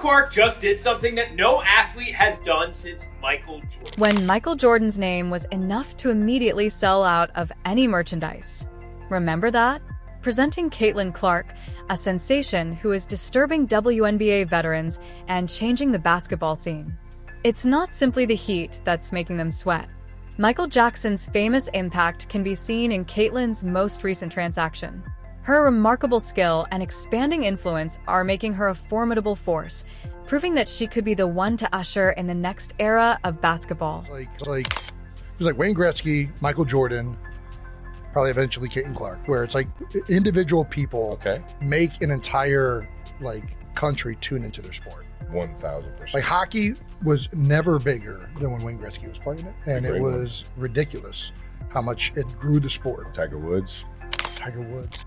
Clark just did something that no athlete has done since Michael Jordan. When Michael Jordan's name was enough to immediately sell out of any merchandise. Remember that? Presenting Caitlin Clark, a sensation who is disturbing WNBA veterans and changing the basketball scene. It's not simply the heat that's making them sweat. Michael Jackson's famous impact can be seen in Caitlin's most recent transaction. Her remarkable skill and expanding influence are making her a formidable force, proving that she could be the one to usher in the next era of basketball. It was like Wayne Gretzky, Michael Jordan, probably eventually Caitlin Clark, where it's like individual people make an entire country tune into their sport. 1,000%. Like hockey was never bigger than when Wayne Gretzky was playing it, and it was ridiculous how much it grew the sport. Tiger Woods.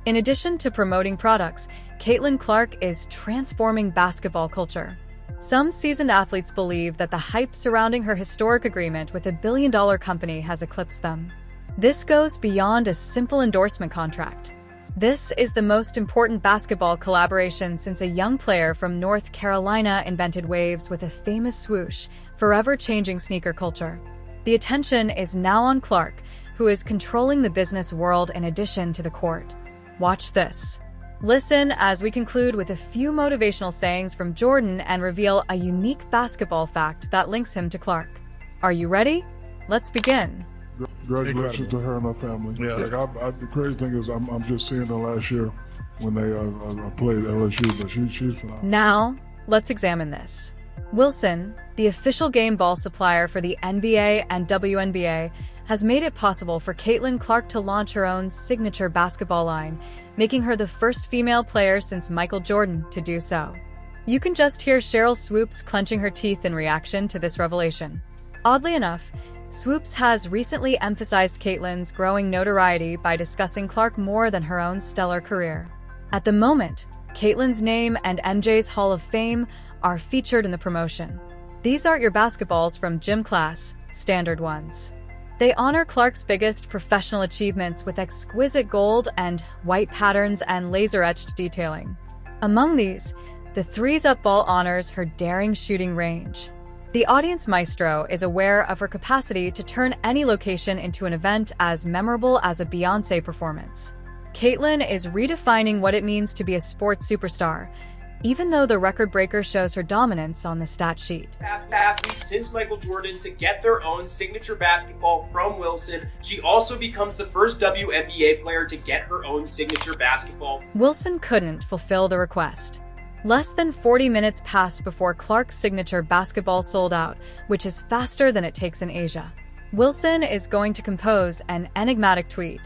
In addition to promoting products, Caitlin Clark is transforming basketball culture. Some seasoned athletes believe that the hype surrounding her historic agreement with a billion-dollar company has eclipsed them. This goes beyond a simple endorsement contract. This is the most important basketball collaboration since a young player from North Carolina invented waves with a famous swoosh, forever changing sneaker culture. The attention is now on Clark, who is controlling the business world in addition to the court. Watch this. Listen as we conclude with a few motivational sayings from Jordan and reveal a unique basketball fact that links him to Clark. Are you ready? Let's begin. Congratulations to her and her family. Yeah. The crazy thing is I'm just seeing her last year when they played LSU, but she's phenomenal. Now, let's examine this. Wilson, the official game ball supplier for the NBA and WNBA, has made it possible for Caitlin Clark to launch her own signature basketball line, making her the first female player since Michael Jordan to do so. You can just hear Cheryl Swoops clenching her teeth in reaction to this revelation. Oddly enough, Swoops has recently emphasized Caitlin's growing notoriety by discussing Clark more than her own stellar career. At the moment, Caitlin's name and MJ's Hall of Fame are featured in the promotion. These aren't your basketballs from gym class, standard ones. They honor Clark's biggest professional achievements with exquisite gold and white patterns and laser-etched detailing. Among these, the Threes Up ball honors her daring shooting range. The audience maestro is aware of her capacity to turn any location into an event as memorable as a Beyoncé performance. Caitlin is redefining what it means to be a sports superstar, even though the record breaker shows her dominance on the stat sheet. Athletes since Michael Jordan to get their own signature basketball from Wilson. She also becomes the first WNBA player to get her own signature basketball. Wilson couldn't fulfill the request. Less than 40 minutes passed before Clark's signature basketball sold out, which is faster than it takes in Asia. Wilson is going to compose an enigmatic tweet.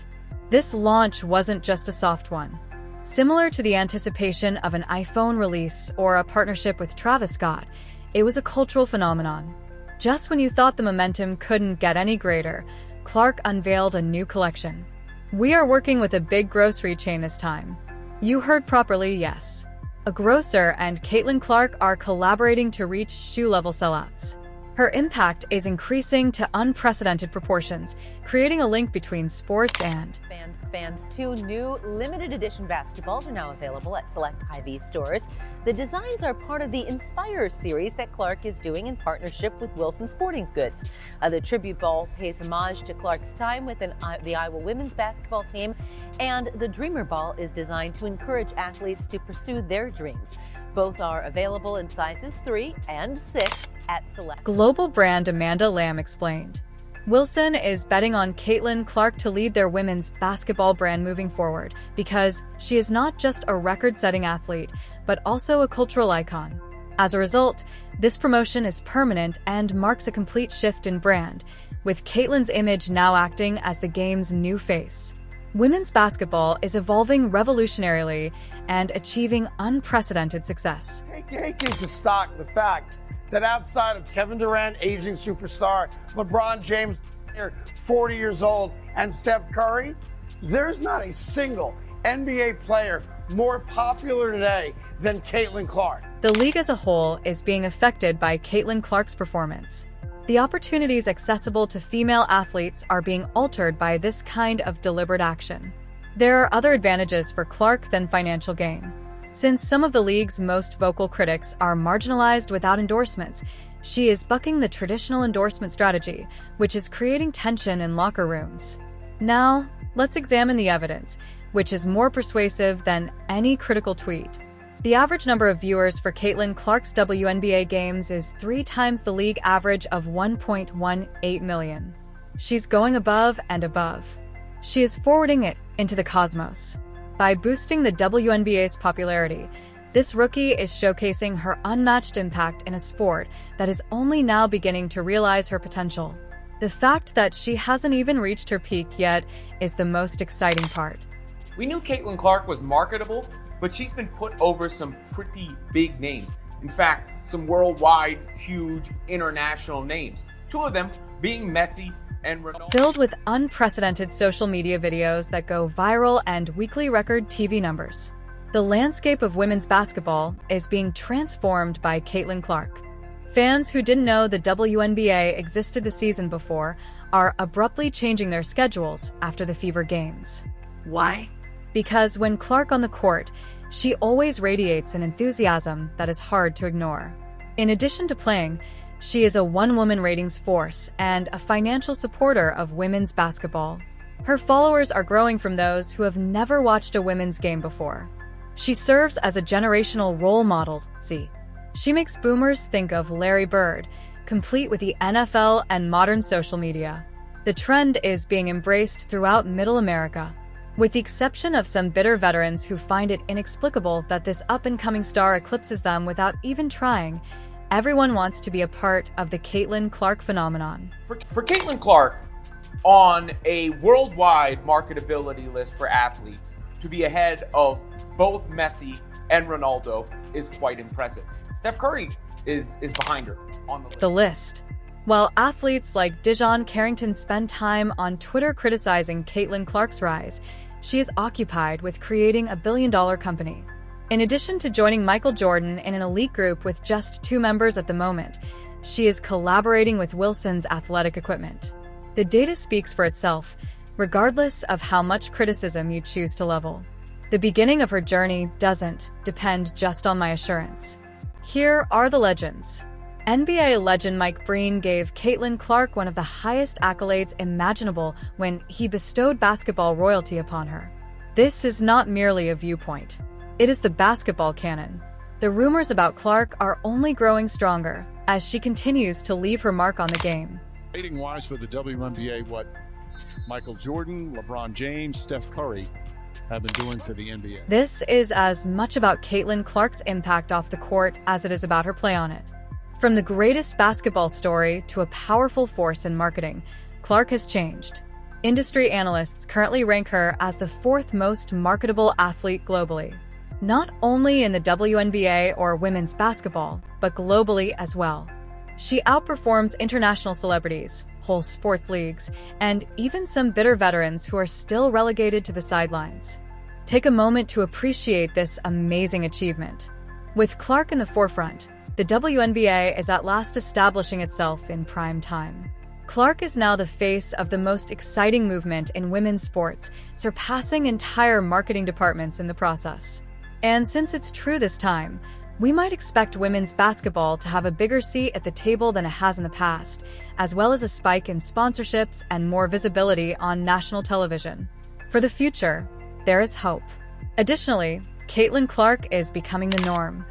This launch wasn't just a soft one. Similar to the anticipation of an iPhone release or a partnership with Travis Scott, it was a cultural phenomenon. Just when you thought the momentum couldn't get any greater, Clark unveiled a new collection. We are working with a big grocery chain this time. You heard properly, yes. A grocer and Caitlin Clark are collaborating to reach shoe-level sellouts. Her impact is increasing to unprecedented proportions, creating a link between sports and Fans, 2 new limited edition basketballs are now available at select Hy-Vee stores. The designs are part of the Inspire series that Clark is doing in partnership with Wilson Sporting Goods. The tribute ball pays homage to Clark's time with the Iowa women's basketball team, and the Dreamer ball is designed to encourage athletes to pursue their dreams. Both are available in sizes 3 and 6 at select. Global brand Amanda Lamb explained. Wilson is betting on Caitlin Clark to lead their women's basketball brand moving forward because she is not just a record-setting athlete, but also a cultural icon. As a result, this promotion is permanent and marks a complete shift in brand, with Caitlin's image now acting as the game's new face. Women's basketball is evolving revolutionarily and achieving unprecedented success. Taking to stock the fact that outside of Kevin Durant, aging superstar, LeBron James, 40 years old, and Steph Curry, there's not a single NBA player more popular today than Caitlin Clark. The league as a whole is being affected by Caitlin Clark's performance. The opportunities accessible to female athletes are being altered by this kind of deliberate action. There are other advantages for Clark than financial gain. Since some of the league's most vocal critics are marginalized without endorsements, she is bucking the traditional endorsement strategy, which is creating tension in locker rooms. Now, let's examine the evidence, which is more persuasive than any critical tweet. The average number of viewers for Caitlin Clark's WNBA games is 3 times the league average of 1.18 million. She's going above and above. She is forwarding it into the cosmos. By boosting the WNBA's popularity, this rookie is showcasing her unmatched impact in a sport that is only now beginning to realize her potential. The fact that she hasn't even reached her peak yet is the most exciting part. We knew Caitlin Clark was marketable, but she's been put over some pretty big names. In fact, some worldwide, huge, international names. 2 of them being Messi and Ronaldo. Filled with unprecedented social media videos that go viral and weekly record TV numbers. The landscape of women's basketball is being transformed by Caitlin Clark. Fans who didn't know the WNBA existed the season before are abruptly changing their schedules after the Fever Games. Why? Because when Clark on the court, she always radiates an enthusiasm that is hard to ignore. In addition to playing, she is a one-woman ratings force and a financial supporter of women's basketball. Her followers are growing from those who have never watched a women's game before. She serves as a generational role model, She makes boomers think of Larry Bird, complete with the NFL and modern social media. The trend is being embraced throughout Middle America. With the exception of some bitter veterans who find it inexplicable that this up-and-coming star eclipses them without even trying, everyone wants to be a part of the Caitlin Clark phenomenon. For Caitlin Clark, on a worldwide marketability list for athletes, to be ahead of both Messi and Ronaldo is quite impressive. Steph Curry is behind her on the list. While athletes like Dijon Carrington spend time on Twitter criticizing Caitlin Clark's rise, she is occupied with creating a billion-dollar company. In addition to joining Michael Jordan in an elite group with just 2 members at the moment, she is collaborating with Wilson's athletic equipment. The data speaks for itself, regardless of how much criticism you choose to level. The beginning of her journey doesn't depend just on my assurance. Here are the legends. NBA legend Mike Breen gave Caitlin Clark one of the highest accolades imaginable when he bestowed basketball royalty upon her. This is not merely a viewpoint. It is the basketball canon. The rumors about Clark are only growing stronger as she continues to leave her mark on the game. Rating-wise for the WNBA, what Michael Jordan, LeBron James, Steph Curry have been doing for the NBA. This is as much about Caitlin Clark's impact off the court as it is about her play on it. From the greatest basketball story to a powerful force in marketing, Clark has changed. Industry analysts currently rank her as the 4th most marketable athlete globally. Not only in the WNBA or women's basketball, but globally as well. She outperforms international celebrities, whole sports leagues, and even some bitter veterans who are still relegated to the sidelines. Take a moment to appreciate this amazing achievement. With Clark in the forefront, the WNBA is at last establishing itself in prime time. Clark is now the face of the most exciting movement in women's sports, surpassing entire marketing departments in the process. And since it's true this time, we might expect women's basketball to have a bigger seat at the table than it has in the past, as well as a spike in sponsorships and more visibility on national television. For the future, there is hope. Additionally, Caitlin Clark is becoming the norm.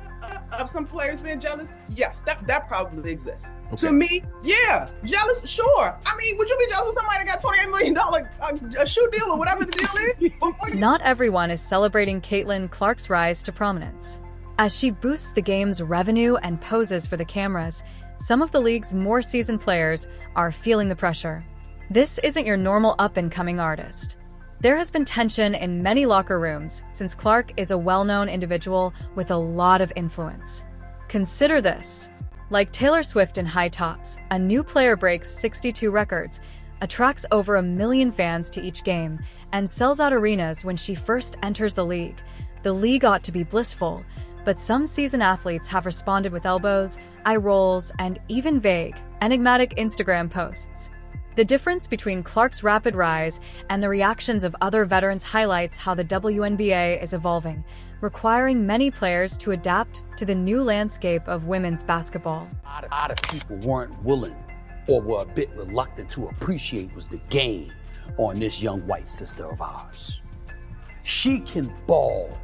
Of some players being jealous? Yes, that probably exists. Okay. To me, yeah, jealous, sure. I mean, would you be jealous of somebody that got $28 million a shoe deal or whatever the deal is? Not everyone is celebrating Caitlin Clark's rise to prominence. As she boosts the game's revenue and poses for the cameras, some of the league's more seasoned players are feeling the pressure. This isn't your normal up-and-coming artist. There has been tension in many locker rooms since Clark is a well-known individual with a lot of influence. Consider this. Like Taylor Swift in High Tops, a new player breaks 62 records, attracts over 1 million fans to each game, and sells out arenas when she first enters the league. The league ought to be blissful, but some seasoned athletes have responded with elbows, eye rolls, and even vague, enigmatic Instagram posts. The difference between Clark's rapid rise and the reactions of other veterans highlights how the WNBA is evolving, requiring many players to adapt to the new landscape of women's basketball. A lot of people weren't willing or were a bit reluctant to appreciate was the game on this young white sister of ours. She can ball.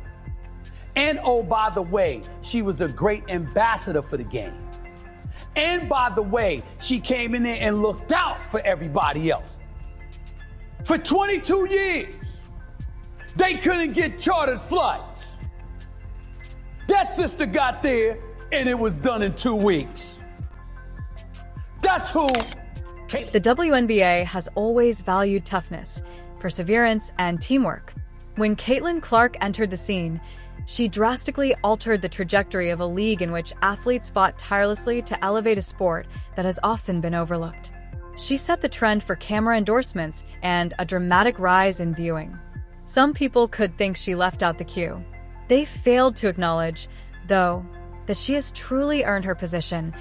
And oh, by the way, she was a great ambassador for the game. And by the way, she came in there and looked out for everybody else. For 22 years, they couldn't get chartered flights. That sister got there and it was done in 2 weeks. That's who. The WNBA has always valued toughness, perseverance, and teamwork. When Caitlin Clark entered the scene, she drastically altered the trajectory of a league in which athletes fought tirelessly to elevate a sport that has often been overlooked. She set the trend for camera endorsements and a dramatic rise in viewing. Some people could think she left out the queue. They failed to acknowledge, though, that she has truly earned her position